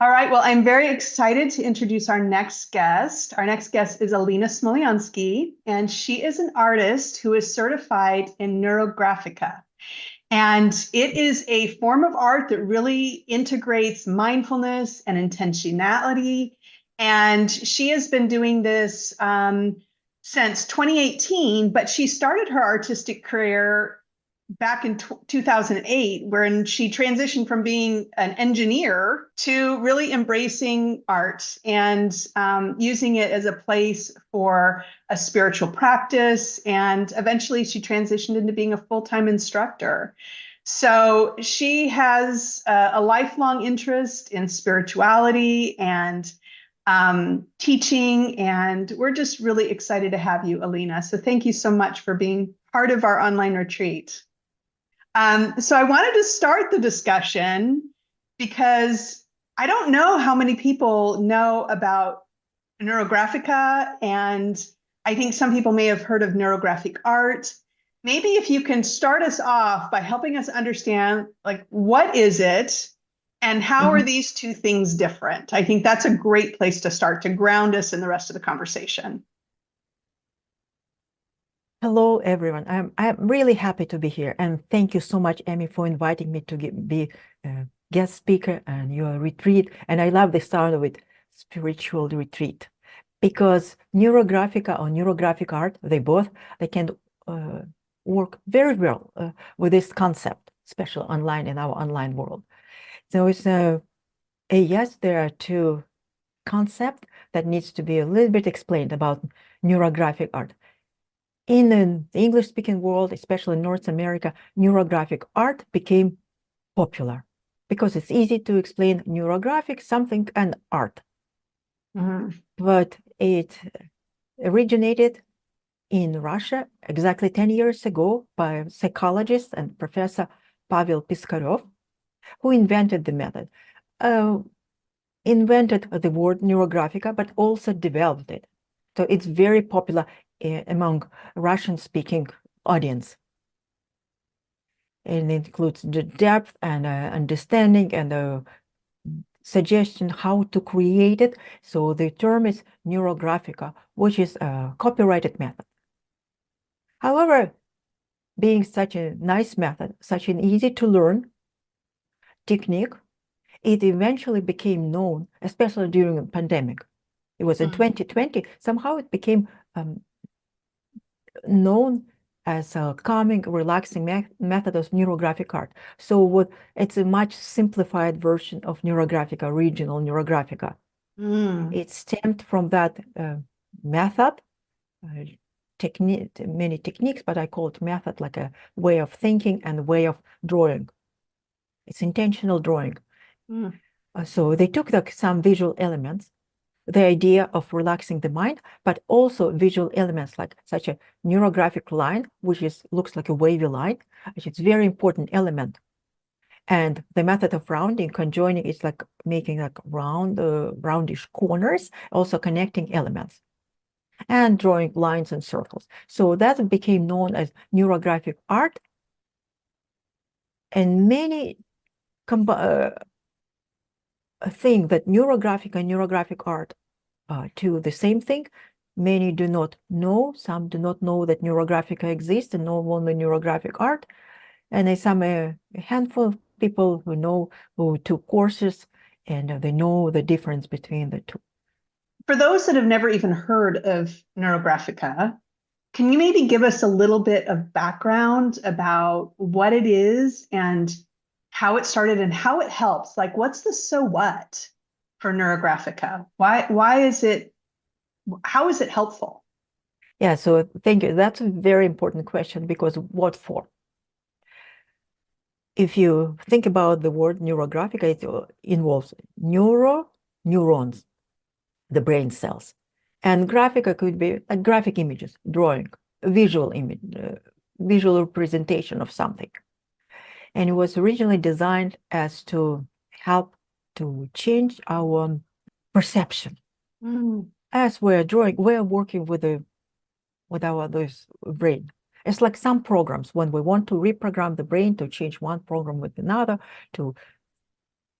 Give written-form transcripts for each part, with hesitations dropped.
All right, well, I'm very excited to introduce our next guest. Our next guest is Alina Smolyansky, and she is an artist who is certified in Neurographica. And it is a form of art that really integrates mindfulness and intentionality. And she has been doing this since 2018, but she started her artistic career back in 2008, when she transitioned from being an engineer to really embracing art and using it as a place for a spiritual practice. And eventually she transitioned into being a full-time instructor. So she has a lifelong interest in spirituality and teaching, and we're just really excited to have you, Alina. So thank you so much for being part of our online retreat. So I wanted to start the discussion because I don't know how many people know about Neurographica, and I think some people may have heard of Neurographic Art. Maybe if you can start us off by helping us understand, like, what is it and how are these two things different? I think that's a great place to start to ground us in the rest of the conversation. Hello, everyone. I'm really happy to be here, and thank you so much, Amy, for inviting me to be a guest speaker on your retreat. And I love the start with spiritual retreat, because Neurographica or Neurographic Art, they can work very well with this concept, especially online in our online world. So it's yes, there are two concepts that needs to be a little bit explained about Neurographic Art. In the English-speaking world, especially in North America, neurographic art became popular because it's easy to explain neurographic something and art. But it originated in Russia exactly 10 years ago by psychologist and Professor Pavel Piskarev, who invented the method. Invented the word Neurographica, but also developed it. So it's very popular among Russian-speaking audience. And it includes the depth and understanding and the suggestion how to create it. So the term is Neurographica, which is a copyrighted method. However, being such a nice method, such an easy to learn technique, it eventually became known, especially during the pandemic. It was in 2020, somehow it became known as a calming, relaxing method of neurographic art. So it's a much simplified version of Neurographica, original Neurographica. It stemmed from that method, many techniques, but I call it method, like a way of thinking and a way of drawing. It's intentional drawing. So they took some visual elements, the idea of relaxing the mind, but also visual elements like such a neurographic line, which looks like a wavy line, which is a very important element. And the method of rounding, conjoining, is like making like roundish corners, also connecting elements, and drawing lines and circles. So that became known as neurographic art. And many think that neurographic and neurographic art to the same thing. Many do not know. Some do not know that Neurographica exists and know only neurographic art. And there's a handful of people who know, who took courses, and they know the difference between the two. For those that have never even heard of Neurographica, can you maybe give us a little bit of background about what it is and how it started and how it helps? Like, what's the so what for Neurographica? Why is it, how is it helpful? Yeah, so thank you. That's a very important question, because what for? If you think about the word Neurographica, it involves neurons, the brain cells. And graphica could be like graphic images, drawing, visual image, visual representation of something. And it was originally designed as to help to change our perception. As we're drawing, we're working with our brain. It's like some programs when we want to reprogram the brain to change one program with another, to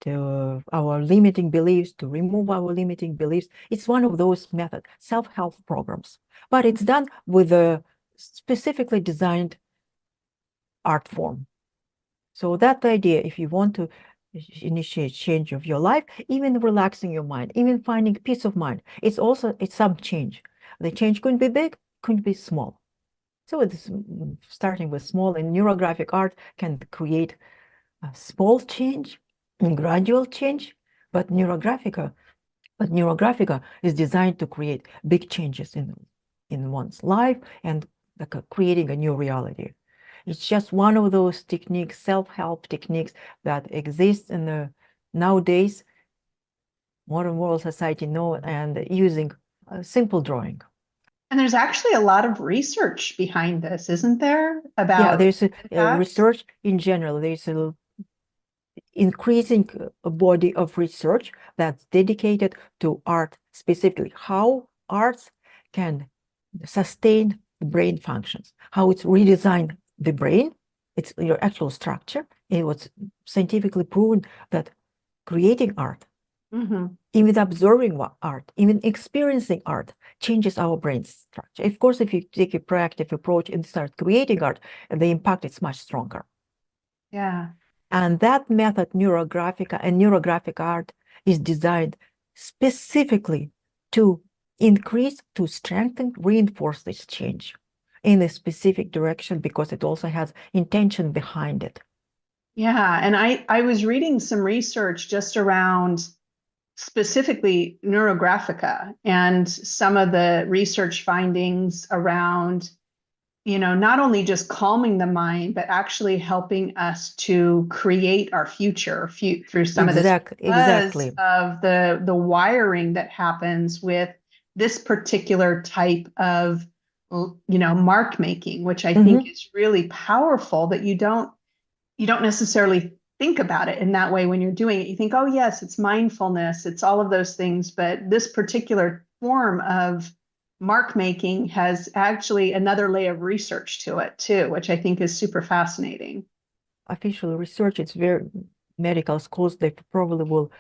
to our limiting beliefs, to remove our limiting beliefs. It's one of those methods, self-help programs, but it's done with a specifically designed art form. So that idea, if you want to initiate change of your life, even relaxing your mind, even finding peace of mind, it's some change. The change could be big, could be small. So it's starting with small, and neurographic art can create a small change and gradual change, but neurographica is designed to create big changes in one's life and like creating a new reality. It's just one of those techniques, self-help techniques that exist in the nowadays modern world society know, and using simple drawing. And there's actually a lot of research behind this, isn't there? Yeah, About there's a impact? research in general. There's a increasing body of research that's dedicated to art, specifically how arts can sustain the brain functions, how it's redesigned the brain, it's your actual structure. It was scientifically proven that creating art, even observing art, even experiencing art changes our brain structure. Of course, if you take a proactive approach and start creating art, the impact is much stronger. Yeah. And that method, Neurographica and neurographic art, is designed specifically to increase, to strengthen, reinforce this change in a specific direction, because it also has intention behind it. Yeah. And I was reading some research just around specifically Neurographica and some of the research findings around, not only just calming the mind, but actually helping us to create our future through some of this Exactly. of the wiring that happens with this particular type of, mark making, which I think is really powerful, that you don't necessarily think about it in that way when you're doing it. You think, oh yes, it's mindfulness, it's all of those things, but this particular form of mark making has actually another layer of research to it too, which I think is super fascinating. Official research, it's very medical schools, they probably will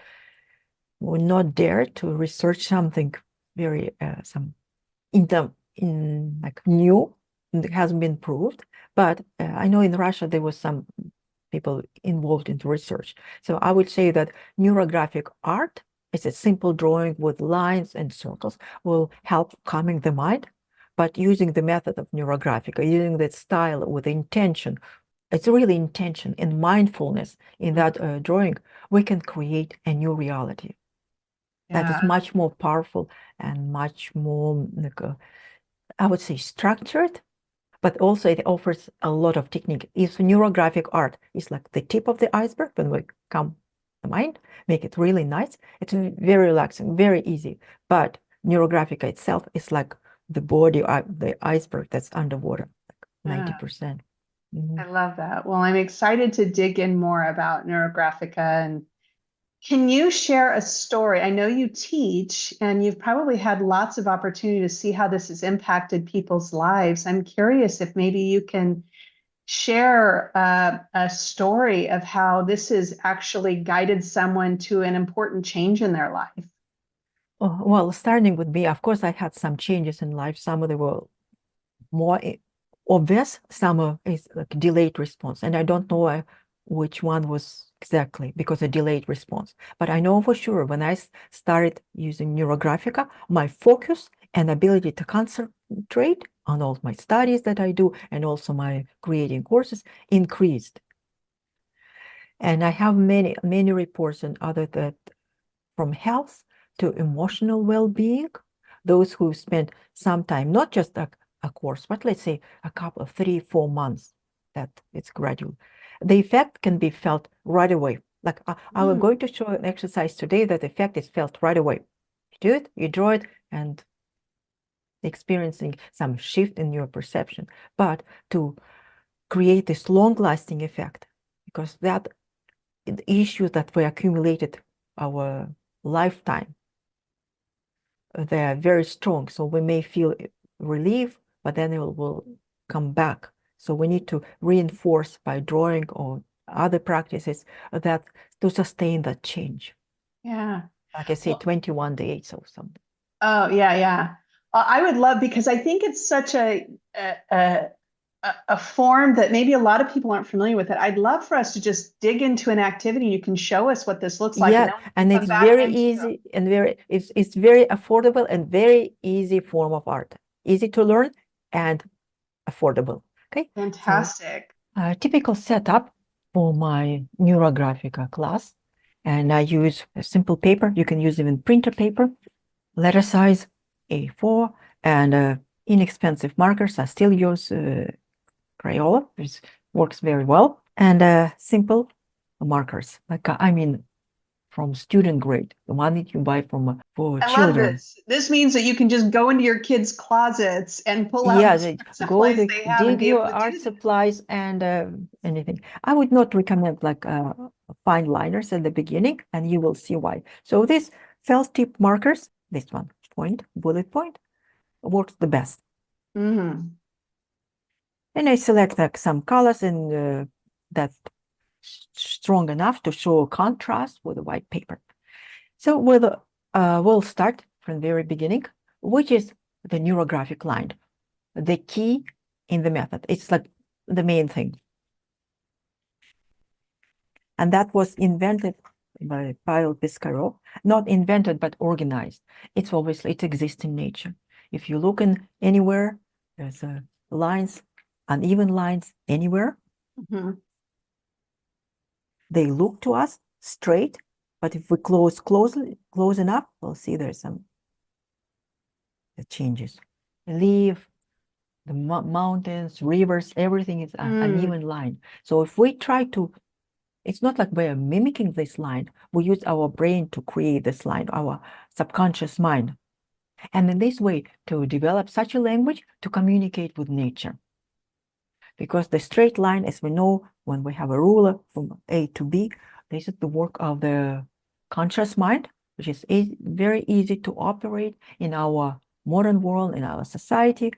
not dare to research something very like new, and it hasn't been proved. But I know in Russia there was some people involved in the research. So I would say that neurographic art is a simple drawing with lines and circles, will help calming the mind, but using the method of neurographic, using that style with intention, it's really intention and mindfulness in that drawing, we can create a new reality that is much more powerful and much more, like, I would say, structured, but also it offers a lot of technique. If neurographic art is like the tip of the iceberg, when we calm the mind, make it really nice, it's very relaxing, very easy. But neurographic itself is like the body, the iceberg that's underwater, like 90%. I love that. Well, I'm excited to dig in more about Neurographica. And can you share a story? I know you teach and you've probably had lots of opportunity to see how this has impacted people's lives. I'm curious if maybe you can share a story of how this has actually guided someone to an important change in their life. Well, starting with me, of course, I had some changes in life. Some of them were more obvious, some is like delayed response. And I don't know which one was exactly, because a delayed response. But I know for sure when I started using Neurographica, my focus and ability to concentrate on all my studies that I do and also my creating courses increased. And I have many, many reports and other that from health to emotional well-being, those who spent some time, not just a course, but let's say a couple of 3-4 months, that it's gradual. The effect can be felt right away. Like I'm going to show an exercise today that the effect is felt right away. You do it, you draw it, and experiencing some shift in your perception. But to create this long-lasting effect, because that the issues that we accumulated our lifetime, they are very strong. So we may feel relief, but then it will come back. So we need to reinforce by drawing or other practices that to sustain that change. Yeah. Like I say, Well, 21 days or something. oh, yeah, yeah. I would love, because I think it's such a, a, a form that maybe a lot of people aren't familiar with it. I'd love for us to just dig into an activity. You can show us what this looks like, and Yeah, then we and can come it's back very into. easy and it's very affordable and very easy form of art. Easy to learn and affordable. Okay, so Fantastic. typical setup for my Neurographica class, and I use a simple paper. You can use even printer paper, letter size A4, and inexpensive markers. I still use Crayola, which works very well, and simple markers. Like I mean, from student grade, the one that you buy from for I love children. this. This means that you can just go into your kids' closets and pull out Yeah, the they go supplies to they have and dig be your able to art do this. supplies and anything. I would not recommend like fine liners at the beginning, and you will see why. So this felt tip markers, this one, bullet point, works the best. Mm-hmm. And I select like some colors and that strong enough to show contrast with the white paper. So we'll start from the very beginning, which is the neurographic line, the key in the method. It's like the main thing. And that was invented by Pavel Piskarev, not invented, but organized. It's obviously, it exists in nature. If you look in anywhere, there's lines, uneven lines anywhere. Mm-hmm. They look to us straight, but if we close enough, we'll see there's some changes. Leaf, the mountains, rivers, everything is an even line. So if we try to, it's not like we're mimicking this line. We use our brain to create this line, our subconscious mind. And in this way, to develop such a language to communicate with nature. Because the straight line, as we know, when we have a ruler from A to B, this is the work of the conscious mind, which is very easy to operate in our modern world, in our society,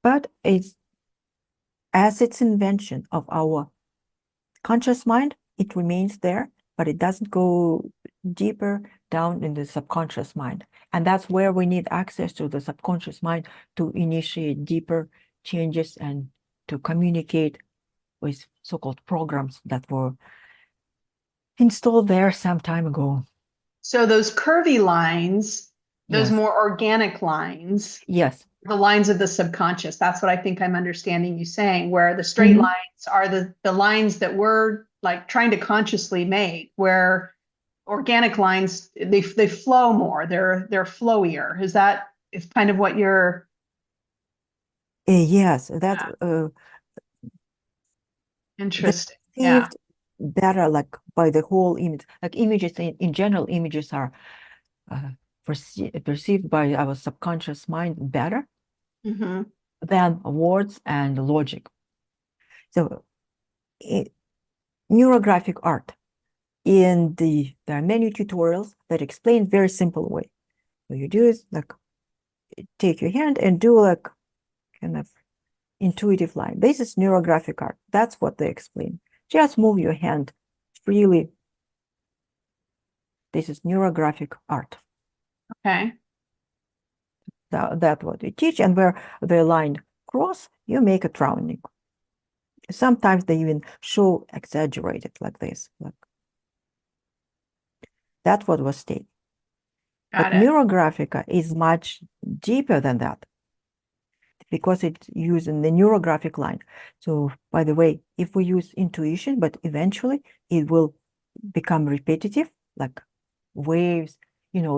but it's as its invention of our conscious mind, it remains there, but it doesn't go deeper down in the subconscious mind. And that's where we need access to the subconscious mind to initiate deeper changes and to communicate with so-called programs that were installed there some time ago. So those curvy lines, those Yes. more organic lines, Yes. the lines of the subconscious. That's what I think I'm understanding you saying, where the straight lines are the lines that we're like trying to consciously make, where organic lines they flow more. They're flowier. Is kind of what you're Yes, that's interesting. Yeah. better like by the whole image. Like images in general, images are perceived by our subconscious mind better Mm-hmm. than words and logic. So neurographic art, there are many tutorials that explain very simple way. What you do is like take your hand and do like kind of intuitive line. This is neurographic art. That's what they explain. Just move your hand freely. This is neurographic art. Okay. That's what we teach. And where the line cross, you make a rounding. Sometimes they even show exaggerated like this. Like that's what was stated. But Got it. Neurographica is much deeper than that because it's using the neurographic line. So, by the way, if we use intuition, but eventually it will become repetitive, like waves,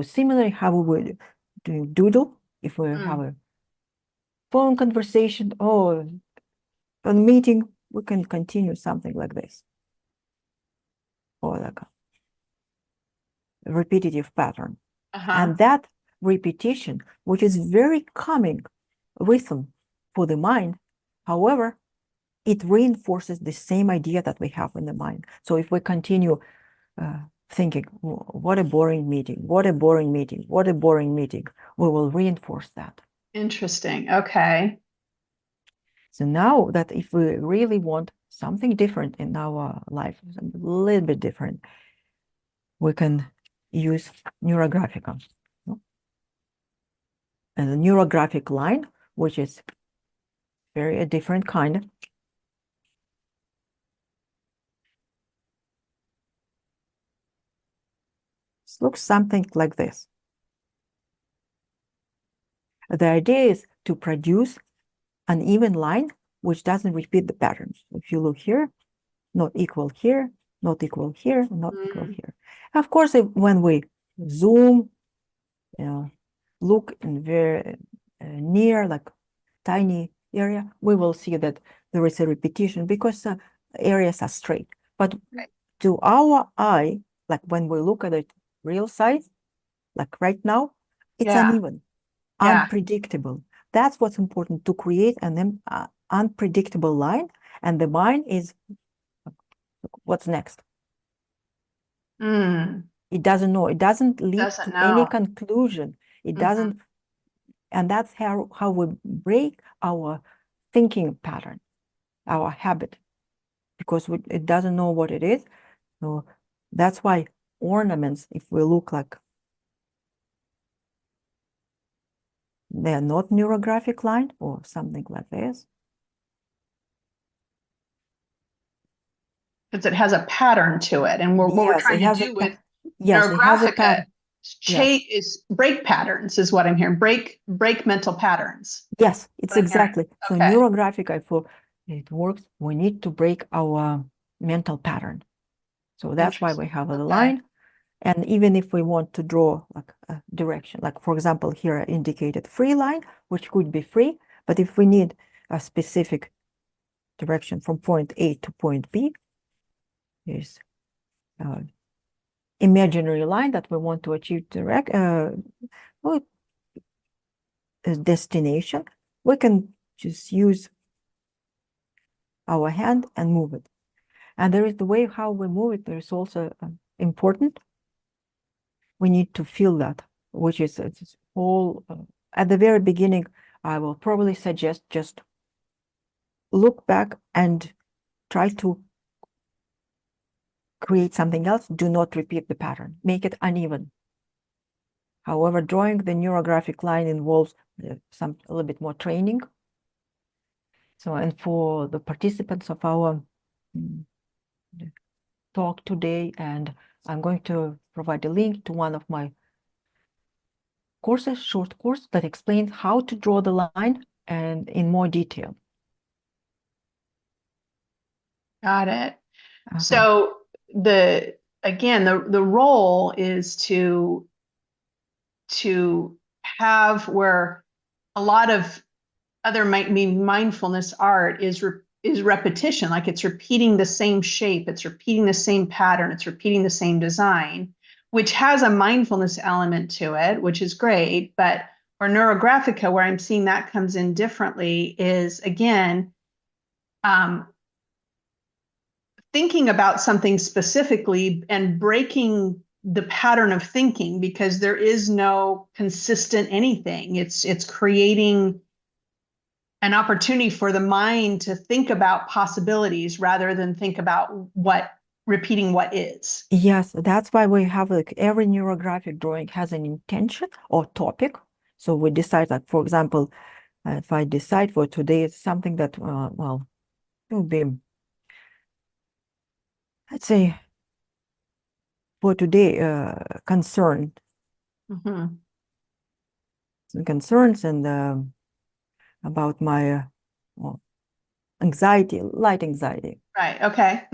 similarly how we would do doodle if we have a phone conversation or a meeting, we can continue something like this or like a repetitive pattern. And that repetition, which is very calming rhythm for the mind, however, it reinforces the same idea that we have in the mind. So if we continue thinking, what a boring meeting, what a boring meeting, what a boring meeting, we will reinforce that. Interesting. Okay. So now that if we really want something different in our life, a little bit different, we can use Neurographica. And the neurographic line, which is very a different kind. This looks something like this. The idea is to produce an even line which doesn't repeat the patterns. If you look here, not equal here, not equal here, not equal here. Of course, when we zoom, look in very near, like tiny area, we will see that there is a repetition because areas are straight. But to our eye, like when we look at it real size, like right now, it's uneven, unpredictable. That's what's important, to create an unpredictable line. And the mind is, what's next? It doesn't know. It doesn't lead to any conclusion. It doesn't. And that's how we break our thinking pattern, our habit, because it doesn't know what it is. So that's why ornaments, if we look like they're not neurographic line or something like this. Because it has a pattern to it. And what we're trying to do with Neurographica is break patterns, is what I'm hearing. Break mental patterns. Yes, it's exactly. So Neurographica, for it works, we need to break our mental pattern. So that's why we have a line. And even if we want to draw like a direction, like for example, here I indicated free line, which could be free, but if we need a specific direction from point A to point B, is imaginary line that we want to achieve destination, we can just use our hand and move it. And there is the way how we move it. There is also important. We need to feel that, which is all at the very beginning. I will probably suggest just look back and try to create something else. Do not repeat the pattern. Make it uneven. However, drawing the neurographic line involves a little bit more training. So, and for the participants of our talk today, and I'm going to provide a link to one of my courses, short course that explains how to draw the line and in more detail. Got it. So the role is to have where a lot of other mindfulness art is repetition, like it's repeating the same shape, it's repeating the same pattern, it's repeating the same design, which has a mindfulness element to it, which is great. But or Neurographica, where I'm seeing that comes in differently, is again thinking about something specifically and breaking the pattern of thinking, because there is no consistent anything. It's creating an opportunity for the mind to think about possibilities rather than think about repeating what is. Yes, that's why we have like every neurographic drawing has an intention or topic. So we decide, like, for example, if I decide for today, it's something that, well, it will be, let's say, for today, concern. Some concerns and about my anxiety, light anxiety. Right. Okay.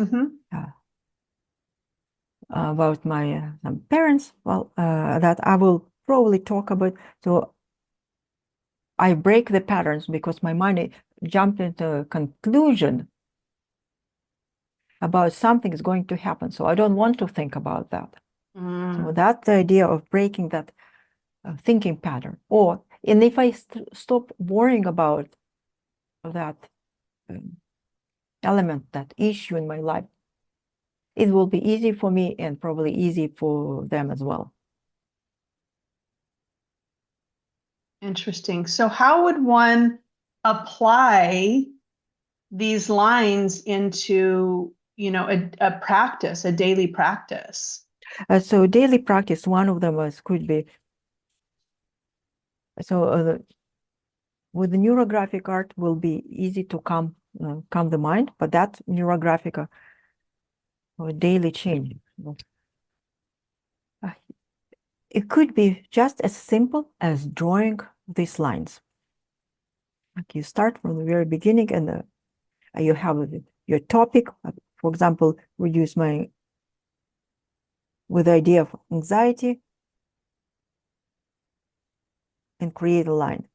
About my some parents, well, that I will probably talk about. So I break the patterns because my mind jumped into a conclusion about something is going to happen. So I don't want to think about that. So that's the idea of breaking that thinking pattern. And if I stop worrying about that element, that issue in my life, it will be easy for me and probably easy for them as well. Interesting. So how would one apply these lines into, a practice, a daily practice? So daily practice, one of them could be, so with the neurographic art will be easy to calm the mind, but that neurographic daily change. It could be just as simple as drawing these lines. Like you start from the very beginning, and you have your topic. For example, reduce with the idea of anxiety, and create a line.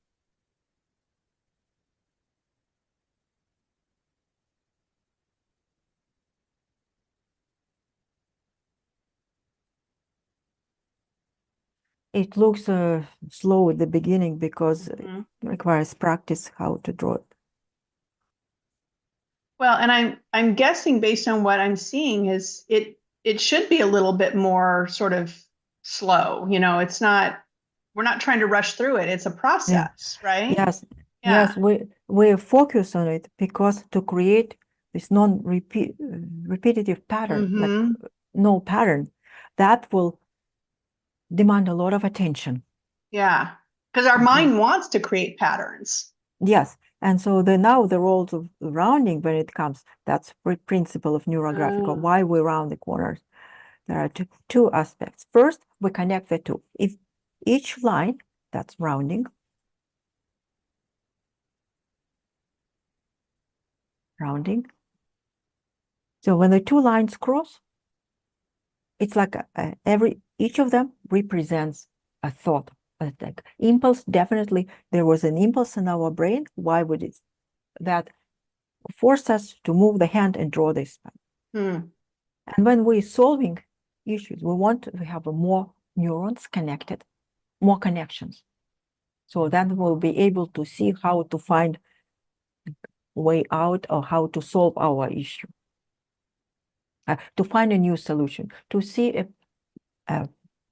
It looks slow at the beginning because it requires practice how to draw it. Well, and I'm guessing based on what I'm seeing is it should be a little bit more sort of slow. It's not, we're not trying to rush through it. It's a process, right? Yes, Yeah. yes, we focus on it because to create this repetitive pattern, like no pattern, that will demand a lot of attention. Yeah. Because our mind wants to create patterns. Yes. And so now the roles of rounding when it comes, that's the principle of Neurographica, why we round the corners. There are two aspects. First, we connect the two. If each line, that's rounding, So when the two lines cross, it's like each of them represents a thought, like impulse. Definitely, there was an impulse in our brain. Why would that force us to move the hand and draw this? And when we're solving issues, we want to have more neurons connected, more connections. So that we'll be able to see how to find way out or how to solve our issue, to find a new solution, to see if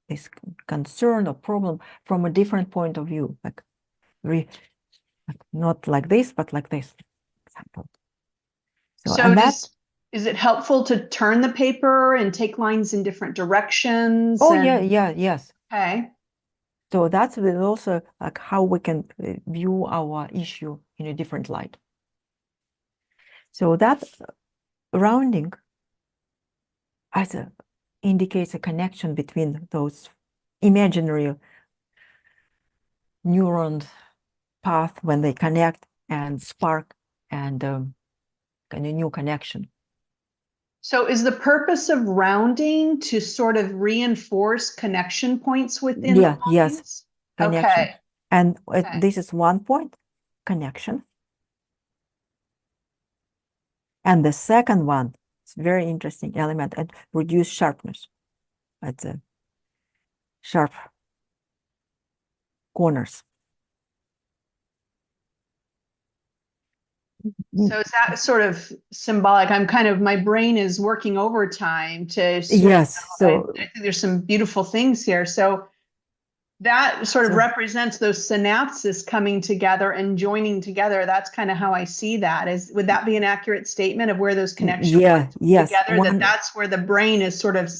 this concern or problem from a different point of view, like not like this, but like this, example. So is it helpful to turn the paper and take lines in different directions? Oh, yes. Okay. So that's also like how we can view our issue in a different light. So that rounding indicates a connection between those imaginary neuron path when they connect and spark and a new connection. So is the purpose of rounding to sort of reinforce connection points within the lines? Yes, connection. Okay. And this is one point, connection. And the second one, it's very interesting element, and reduce sharpness. That's a sharp corners. So is that sort of symbolic? My brain is working overtime to Yes. So I think there's some beautiful things here. So that sort of represents those synapses coming together and joining together. That's kind of how I see that. Would that be an accurate statement of where those connections together? That's where the brain is sort of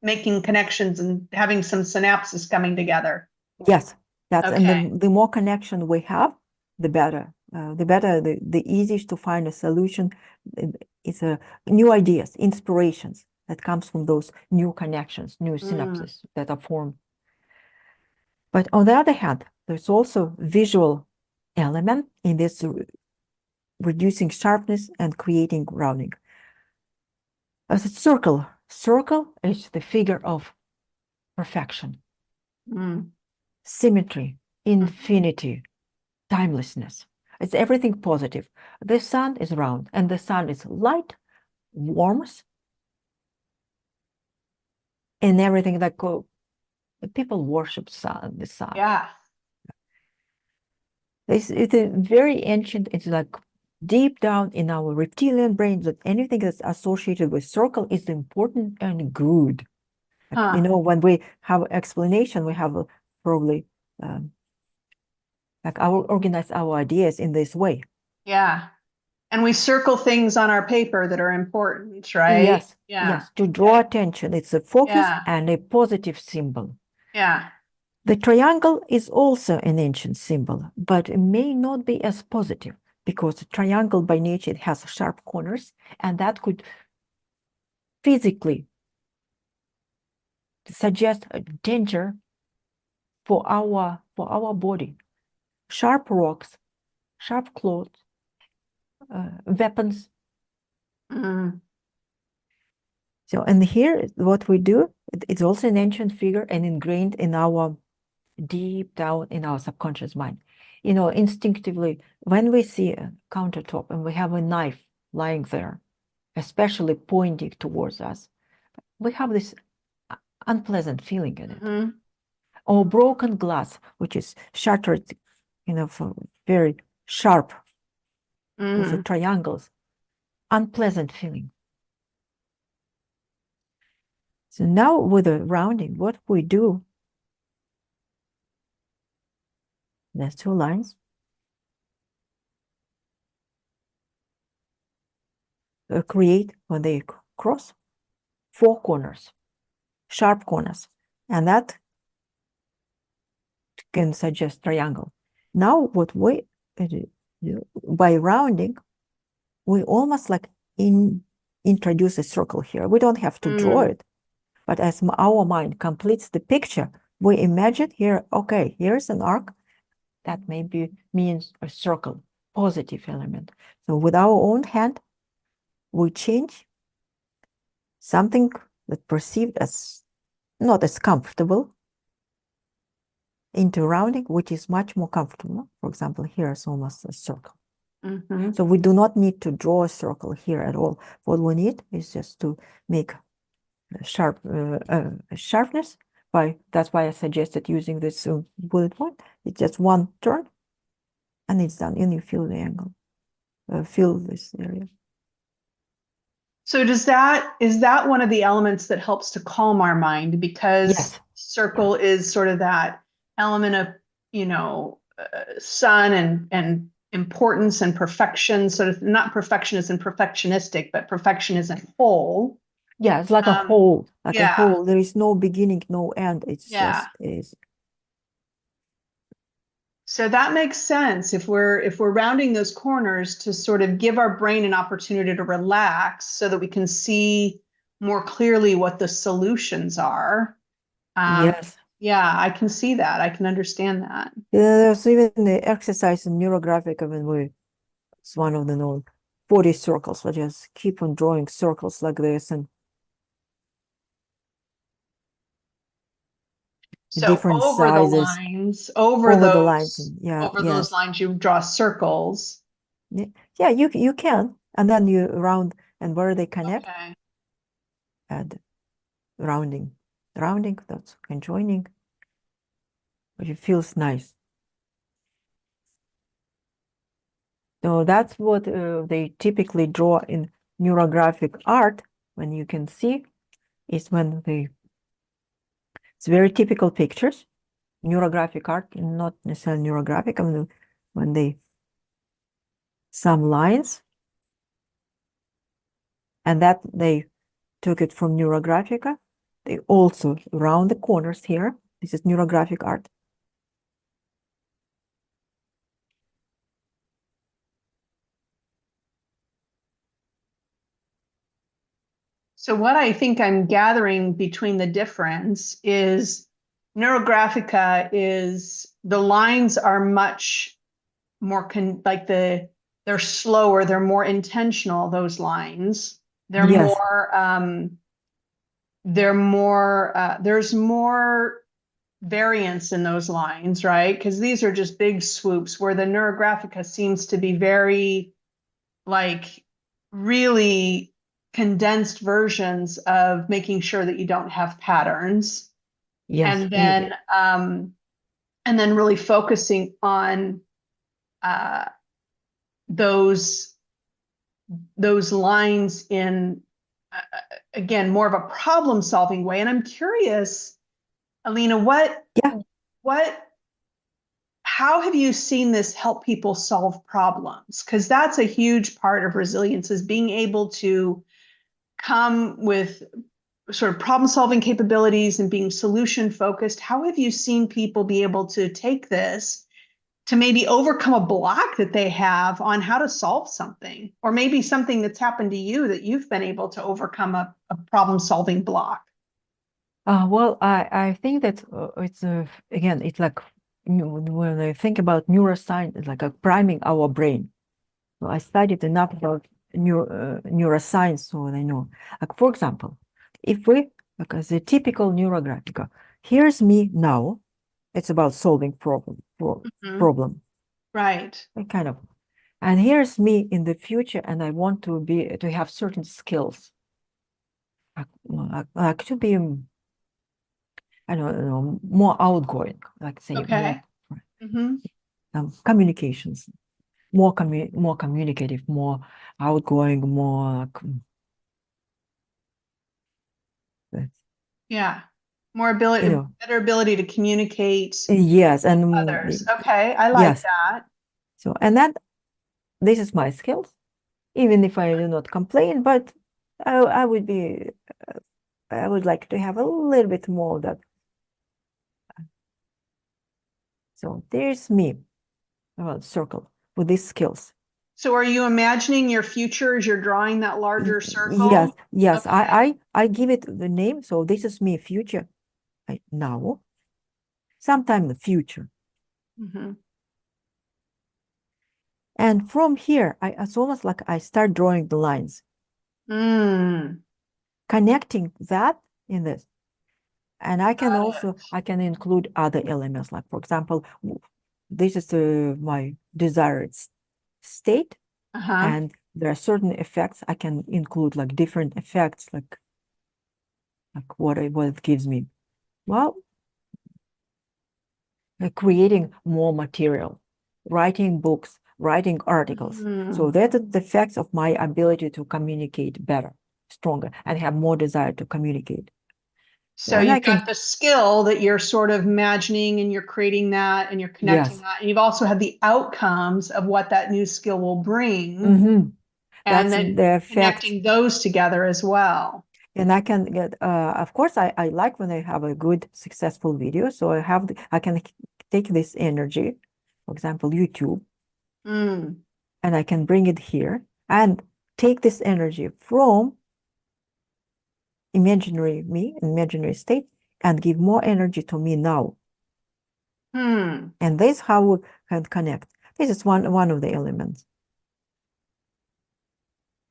making connections and having some synapses coming together. Yes, and the more connection we have, the better. The easiest to find a solution. It's new ideas, inspirations that comes from those new connections, new synapses that are formed. But on the other hand, there's also visual element in this reducing sharpness and creating rounding. As a circle is the figure of perfection, symmetry, infinity, timelessness. It's everything positive. The sun is round, and the sun is light, warmth, and everything that people worship the sun. Yeah. It's a very ancient, it's like deep down in our reptilian brain that anything that's associated with circle is important and good. Like, when we have explanation, we have probably like organize our ideas in this way. Yeah. And we circle things on our paper that are important, right? Yes, Yeah. yes, to draw attention. It's a focus Yeah. and a positive symbol. Yeah. The triangle is also an ancient symbol, but it may not be as positive because the triangle by nature it has sharp corners, and that could physically suggest a danger for our body. Sharp rocks, sharp clothes, weapons. Mm. So, and here what we do, it's also an ancient figure and ingrained in our deep down in our subconscious mind. You know, instinctively, when we see a countertop and we have a knife lying there, especially pointing towards us, we have this unpleasant feeling in it. Mm-hmm. Or broken glass, which is shattered, you know, very sharp with the triangles, unpleasant feeling. So now with the rounding, what we do, there's two lines. Create, when they cross, four corners, sharp corners, and that can suggest triangle. Now what we do, by rounding, we almost like introduce a circle here. We don't have to draw it, but as our mind completes the picture, we imagine here, okay, here's an arc that maybe means a circle, positive element. So with our own hand, we change something that perceived as not as comfortable into rounding, which is much more comfortable. For example, here is almost a circle. Mm-hmm. So we do not need to draw a circle here at all. What we need is just to make sharpness. That's why I suggested using this bullet point. It's just one turn, and it's done. And you feel the angle, feel this area. So is that one of the elements that helps to calm our mind? Because Yes. circle is sort of that element of, sun and importance and perfection, sort of not perfectionist and perfectionistic, but perfectionism whole. Yeah, it's like a whole, like a Yeah. whole. There is no beginning, no end. It's Yeah. just is. So that makes sense if we're rounding those corners to sort of give our brain an opportunity to relax so that we can see more clearly what the solutions are. Yes. Yeah, I can see that. I can understand that. Yeah, there's even the exercise in Neurographic. I mean, it's one of the known 40 circles. So just keep on drawing circles like this and So different over the sizes. lines, Over the lines. Yeah, over those yes. lines, you draw circles. Yeah, you can. And then you round, and where they connect, Okay. add rounding. Rounding, that's conjoining. But it feels nice. So that's what they typically draw in neurographic art. When you can see, is when it's very typical pictures. Neurographic art, not necessarily neurographic. I mean, when they some lines, and that they took it from Neurographica. They also round the corners here. This is neurographic art. So what I think I'm gathering between the difference is Neurographica is the lines are much more they're slower, they're more intentional, those lines. They're Yes. There's more variance in those lines, right? Because these are just big swoops where the Neurographica seems to be very like really condensed versions of making sure that you don't have patterns. Yes. And then really focusing on those lines in again more of a problem solving way. And I'm curious, Alina, Yeah. how have you seen this help people solve problems? Because that's a huge part of resilience, is being able to come with sort of problem solving capabilities and being solution focused. How have you seen people be able to take this to maybe overcome a block that they have on how to solve something, or maybe something that's happened to you that you've been able to overcome a problem solving block? Well, I think that it's again, it's like when I think about neuroscience, it's like priming our brain. So I studied enough about neuroscience, so I know. Like for example, if we, like as a typical Neurographica, here's me now. It's about solving problem, Right. kind of. And here's me in the future, and I want to have certain skills. Like to be, I don't know, more outgoing, like say Okay. more communications, more communicative, more outgoing, more Yeah. More ability, better ability to communicate yes, with and others. Okay. I like yes. that. So, and that this is my skills, even if I do not complain, but I would be, I would like to have a little bit more of that. So there's me, circle with these skills. So are you imagining your future as you're drawing that larger circle? Yes, yes. Okay. I give it the name. So this is me future now, sometime in the future. And from here, it's almost like I start drawing the lines, connecting that in this. And I can also, I can include other elements, like for example, this is my desired state, and there are certain effects I can include, like different effects, like what it gives me. Well, creating more material, writing books, writing articles. So that's the effects of my ability to communicate better, stronger, and have more desire to communicate. So you've got the skill that you're sort of imagining, and you're creating that, and you're connecting that. And you've also had the outcomes of what that new skill will bring. And then connecting those together as well. And I can get, of course, I like when I have a good, successful video. So I can take this energy, for example, YouTube, and I can bring it here and take this energy from imaginary state, and give more energy to me now. And this is how we can connect. This is one of the elements.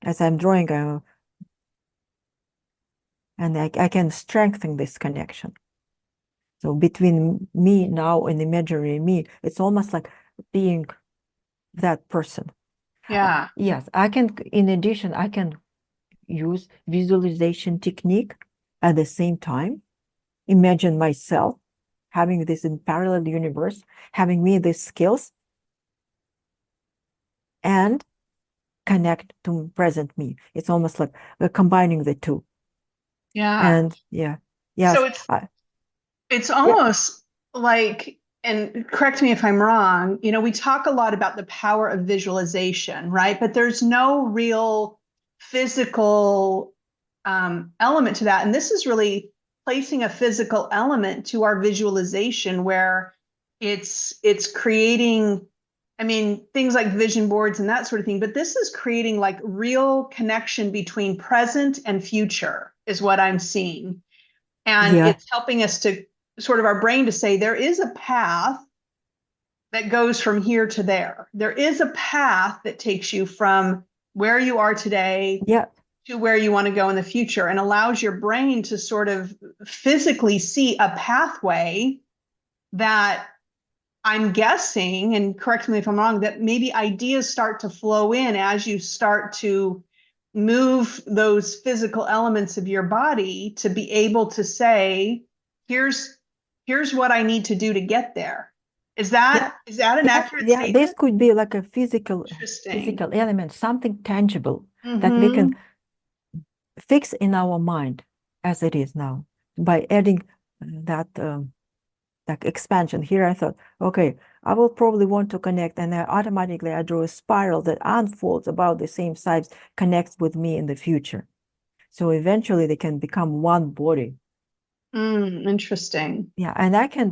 As I'm drawing, and I can strengthen this connection. So between me now and imaginary me, it's almost like being that person. Yeah. Yes, I can, in addition, I can use visualization technique at the same time. Imagine myself having this in parallel universe, having me these skills, and connect to present me. It's almost like combining the two. Yeah. And yeah. So it's almost like, and correct me if I'm wrong, we talk a lot about the power of visualization, right? But there's no real physical element to that. And this is really placing a physical element to our visualization, where it's creating, things like vision boards and that sort of thing. But this is creating like real connection between present and future, is what I'm seeing. And it's helping us to sort of our brain to say there is a path that goes from here to there. There is a path that takes you from where you are today to where you want to go in the future, and allows your brain to sort of physically see a pathway that, I'm guessing, and correct me if I'm wrong, that maybe ideas start to flow in as you start to move those physical elements of your body to be able to say, here's what I need to do to get there. Is that an accurate statement? This could be like a physical element, something tangible that we can fix in our mind as it is now, by adding that like expansion. Here I thought, okay, I will probably want to connect, and automatically I drew a spiral that unfolds about the same size, connects with me in the future. So eventually they can become one body. Interesting. Yeah, and I can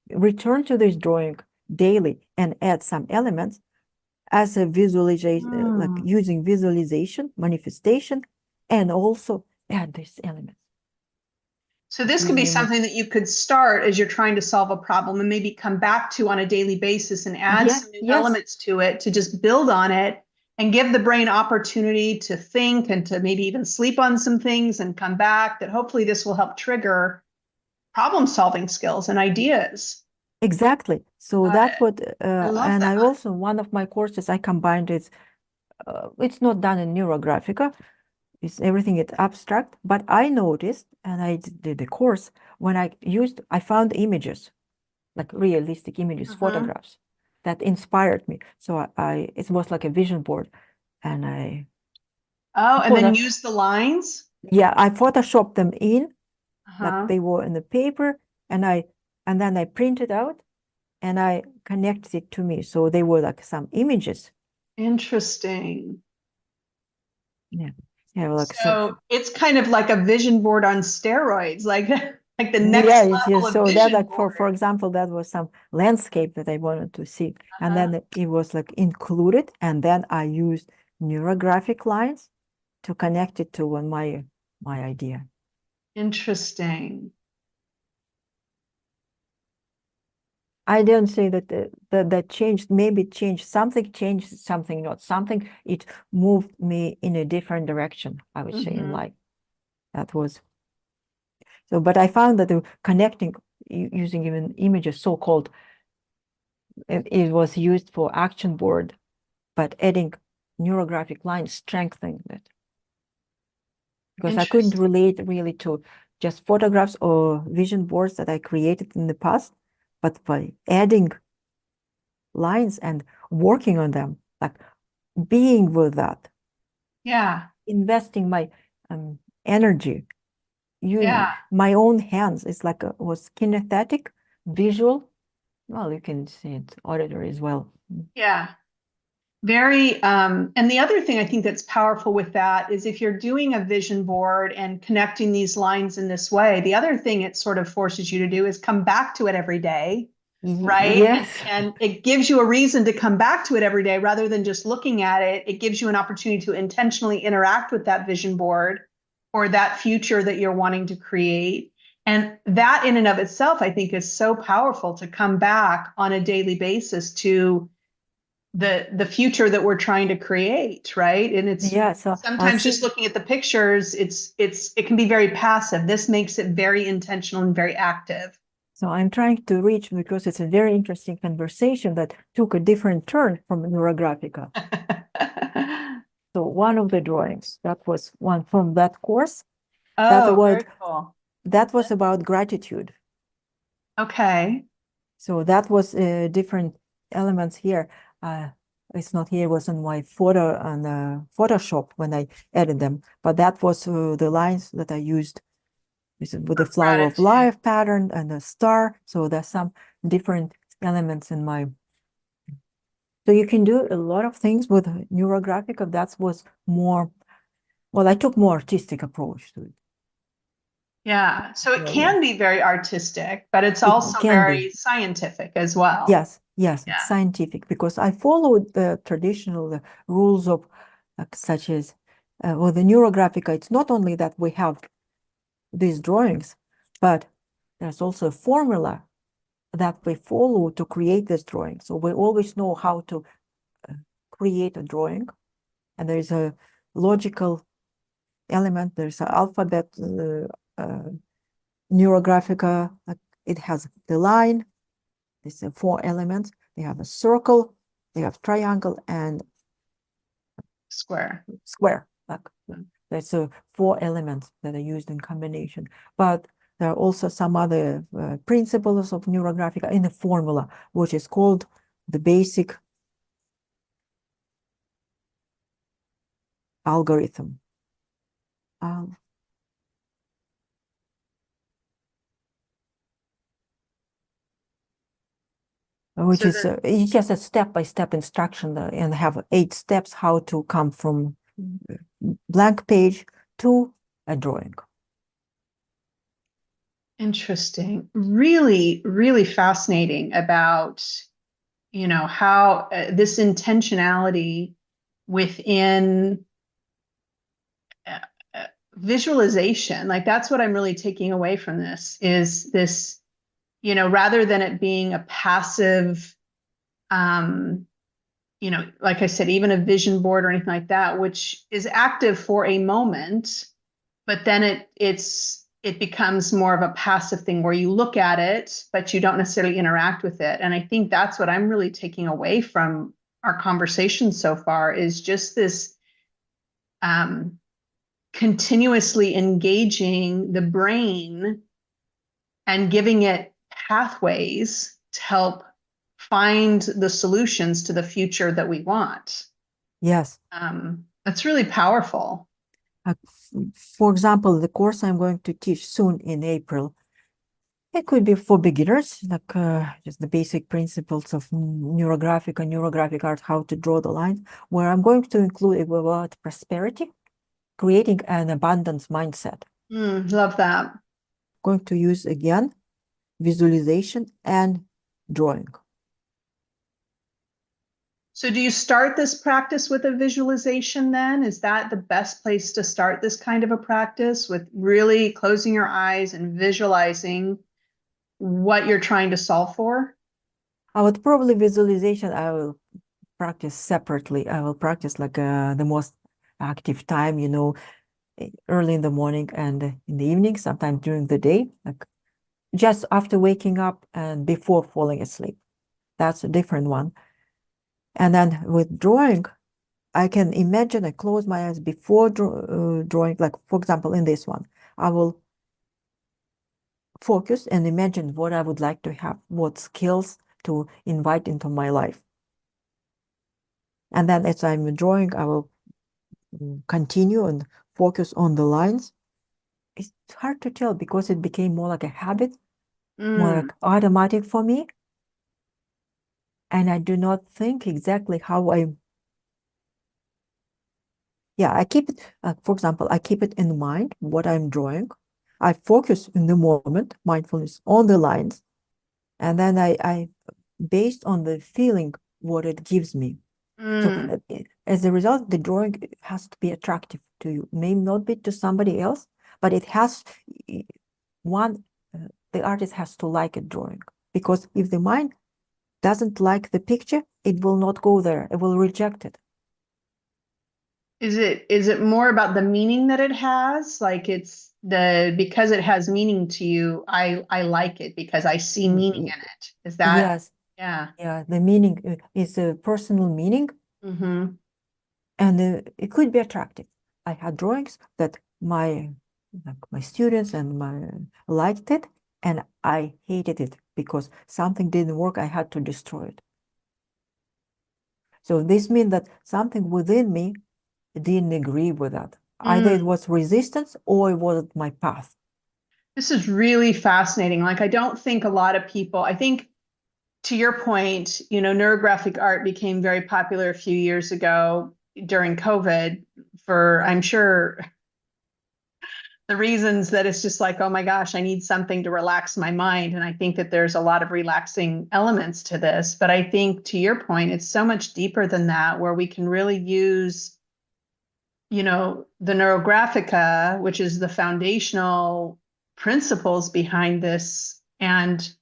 return to this drawing daily and add some elements as a visualization, like using visualization, manifestation, and also add this element. So this could be something that you could start as you're trying to solve a problem and maybe come back to on a daily basis and add some new elements to it to just build on it and give the brain opportunity to think and to maybe even sleep on some things and come back, that hopefully this will help trigger problem solving skills and ideas. Exactly. So that would, I love and that. I also, one of my courses, I combined it. It's not done in Neurographica. It's everything is abstract, but I noticed, and I did the course, when I found images, like realistic images, photographs that inspired me. So it was like a vision board, and and then use the lines. Yeah, I photoshopped them in, like they were in the paper, and then I printed out, and I connected it to me. So they were like some images. Interesting. Yeah. Yeah, like so it's kind of like a vision board on steroids, like the next level of so vision that, like board. for example, that was some landscape that I wanted to see, and then it was like included, and then I used neurographic lines to connect it to my idea. Interesting. I don't say that that changed, maybe changed something, not something. It moved me in a different direction, I would say, in life. That was so, but I found that the connecting using even images, so-called, it was used for action board, but adding neurographic lines strengthening it. Because I couldn't relate really to just photographs or vision boards that I created in the past, but by adding lines and working on them, like being with that, investing my energy, my own hands. It's like was kinesthetic, visual. Well, you can see it auditory as well. Yeah. Very, and the other thing I think that's powerful with that is if you're doing a vision board and connecting these lines in this way, the other thing it sort of forces you to do is come back to it every day, right? Yes. And it gives you a reason to come back to it every day rather than just looking at it. It gives you an opportunity to intentionally interact with that vision board or that future that you're wanting to create. And that in and of itself, I think, is so powerful to come back on a daily basis to the future that we're trying to create, right? And it's so sometimes just looking at the pictures, it can be very passive. This makes it very intentional and very active. So I'm trying to reach, because it's a very interesting conversation that took a different turn from Neurographica. So one of the drawings, that was one from that course. Very cool. That was about gratitude. Okay. So that was different elements here. It's not here, it was in my photo on Photoshop when I added them, but that was the lines that I used with the flower of life pattern and the star. So there's some different elements in my. So you can do a lot of things with Neurographica. That was more, well, I took more artistic approach to it. Yeah, so it can be very artistic, but it's also very scientific as well. Yes, it's scientific, because I followed the traditional rules of such as, well, the Neurographica. It's not only that we have these drawings, but there's also a formula that we follow to create this drawing. So we always know how to create a drawing, and there's a logical element, there's an alphabet. Neurographica, it has the line, there's 4 elements. They have a circle, they have triangle, and square. Like there's 4 elements that are used in combination. But there are also some other principles of Neurographica in the formula, which is called the basic algorithm. which So is it's just a step-by-step instruction and have 8 steps how to come from blank page to a drawing. interesting. Really, really fascinating about, how this intentionality within uh, visualization, like that's what I'm really taking away from this, is this, rather than it being a passive, um, like I said, even a vision board or anything like that, which is active for a moment, but then it becomes more of a passive thing where you look at it, but you don't necessarily interact with it. And I think that's what I'm really taking away from our conversation so far, is just this continuously engaging the brain and giving it pathways to help find the solutions to the future that we want. Yes. That's really powerful. For example, the course I'm going to teach soon in April, it could be for beginners, like just the basic principles of neurographic and neurographic art, how to draw the lines, where I'm going to include about prosperity, creating an abundance mindset. Love that. Going to use again visualization and drawing. So do you start this practice with a visualization then? Is that the best place to start this kind of a practice, with really closing your eyes and visualizing what you're trying to solve for? I would probably visualization, I will practice separately. I will practice like the most active time, early in the morning and in the evening, sometimes during the day, like just after waking up and before falling asleep. That's a different one. And then with drawing, I can imagine I close my eyes before drawing, like for example, in this one, I will focus and imagine what I would like to have, what skills to invite into my life. And then as I'm drawing, I will continue and focus on the lines. It's hard to tell because it became more like a habit, more like automatic for me. And I do not think exactly how I keep it, for example, I keep it in mind what I'm drawing. I focus in the moment, mindfulness on the lines, and then I based on the feeling, what it gives me. So as a result, the drawing has to be attractive to you. May not be to somebody else, but it has the artist has to like a drawing, because if the mind doesn't like the picture, it will not go there. It will reject it. Is it more about the meaning that it has? Like because it has meaning to you, I like it because I see meaning in it. Is that? Yes. Yeah. Yeah, the meaning is a personal meaning, and it could be attractive. I had drawings that my students and my liked it, and I hated it because something didn't work. I had to destroy it. So this means that something within me didn't agree with that. Either it was resistance or it was my path. This is really fascinating. Like, I don't think a lot of people, I think to your point, neurographic art became very popular a few years ago during COVID for, I'm sure, the reasons that it's just like, oh my gosh, I need something to relax my mind. And I think that there's a lot of relaxing elements to this. But I think to your point, it's so much deeper than that, where we can really use, the Neurographica, which is the foundational principles behind this, and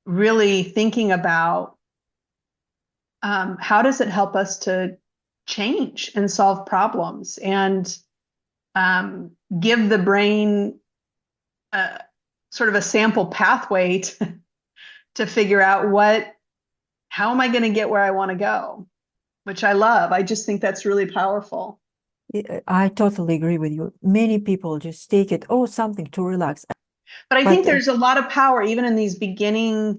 really thinking about how does it help us to change and solve problems, and give the brain sort of a sample pathway to figure out how am I going to get where I want to go, which I love. I just think that's really powerful. I totally agree with you. Many people just take it, something to relax. But I think there's a lot of power, even in these beginning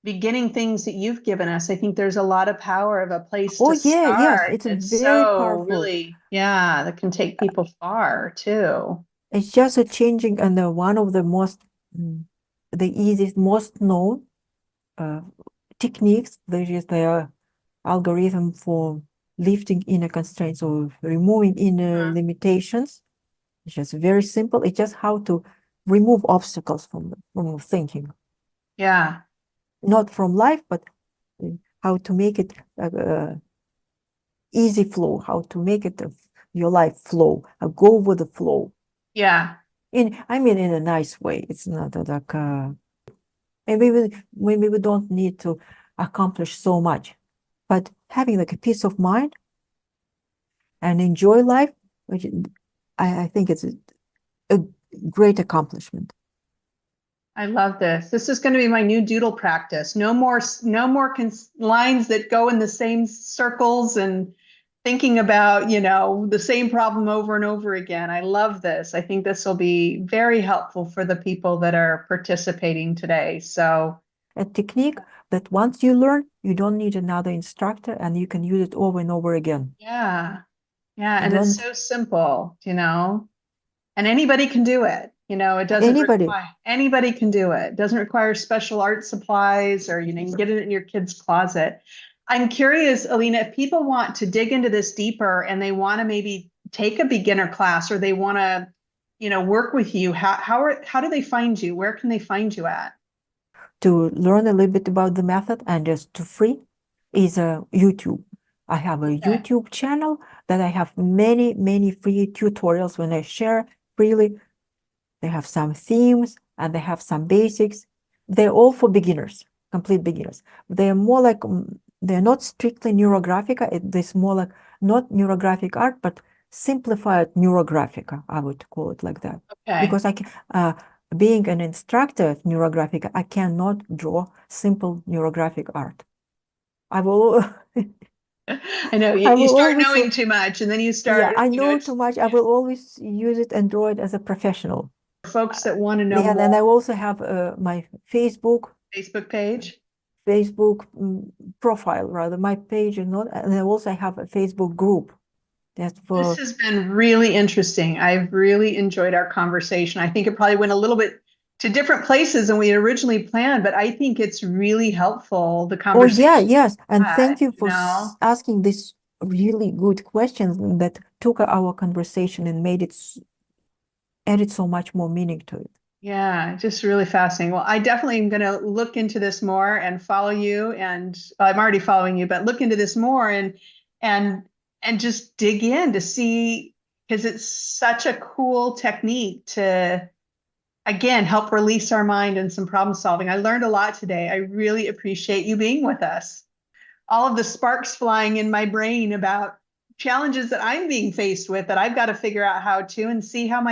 things that you've given us. I think there's a lot of power of a place to start. Yes, it's very powerful. Really, that can take people far too. It's just a changing, and one of the most, the easiest, most known techniques. There is the algorithm for lifting inner constraints or removing inner limitations. It's just very simple. It's just how to remove obstacles from thinking. Yeah. Not from life, but how to make it easy flow, how to make it your life flow, go with the flow. Yeah. I mean, in a nice way. It's not like, maybe we don't need to accomplish so much, but having like a peace of mind and enjoy life, which I think it's a great accomplishment. I love this. This is going to be my new doodle practice. No more lines that go in the same circles and thinking about, the same problem over and over again. I love this. I think this will be very helpful for the people that are participating today. So, a technique that once you learn, you don't need another instructor and you can use it over and over again. yeah. Yeah. And it's so simple, and anybody can do it. It doesn't require, anybody can do it. It doesn't require special art supplies or, you can get it in your kid's closet. I'm curious, Alina, if people want to dig into this deeper and they want to maybe take a beginner class or they want to, work with you, how do they find you? Where can they find you at? To learn a little bit about the method and just to free is YouTube. I have a YouTube channel that I have many, many free tutorials when I share freely. They have some themes and they have some basics. They're all for beginners, complete beginners. They're more like, they're not strictly Neurographica. It's more like not Neurographic Art, but simplified Neurographica, I would call it like that. Okay. Because being an instructor at Neurographica, I cannot draw simple Neurographic art. I will. I know you start knowing too much and then you start. Yeah, I know too much. I will always use it and draw it as a professional. Folks that want to know more. And I also have my Facebook page, Facebook profile, rather, my page is not, and I also have a Facebook group. This has been really interesting. I've really enjoyed our conversation. I think it probably went a little bit to different places than we had originally planned, but I think it's really helpful, the conversation. Oh, yeah, yes. And thank you for asking these really good questions that took our conversation and added so much more meaning to it. Yeah, just really fascinating. Well, I definitely am going to look into this more and follow you. And I'm already following you, but look into this more and just dig in to see, because it's such a cool technique to, again, help release our mind and some problem solving. I learned a lot today. I really appreciate you being with us. All of the sparks flying in my brain about challenges that I'm being faced with that I've got to figure out how to, and see how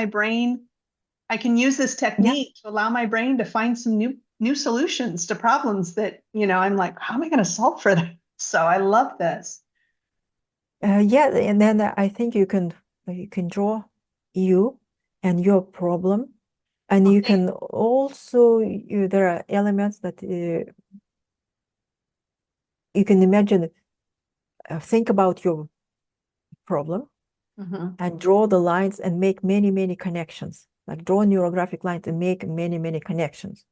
I can use this technique to allow my brain to find some new solutions to problems that, I'm like, how am I going to solve for them? So I love this. Yeah, and then I think you can draw you and your problem, and you can also there are elements that you can imagine. Think about your problem and draw the lines and make many, many connections. Like draw neurographic lines and make many, many connections.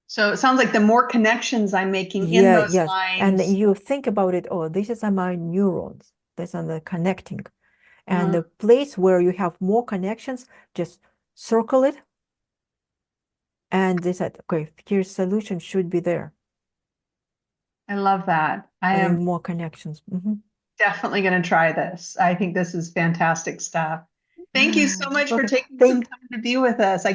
So it sounds like the more connections I'm making in those lines. And you think about it, oh, this is my neurons. That's on the connecting. And the place where you have more connections, just circle it. And they said, okay, your solution should be there. I love that. I am more connections. Definitely going to try this. I think this is fantastic stuff. Thank you so much for taking some time to be with us. I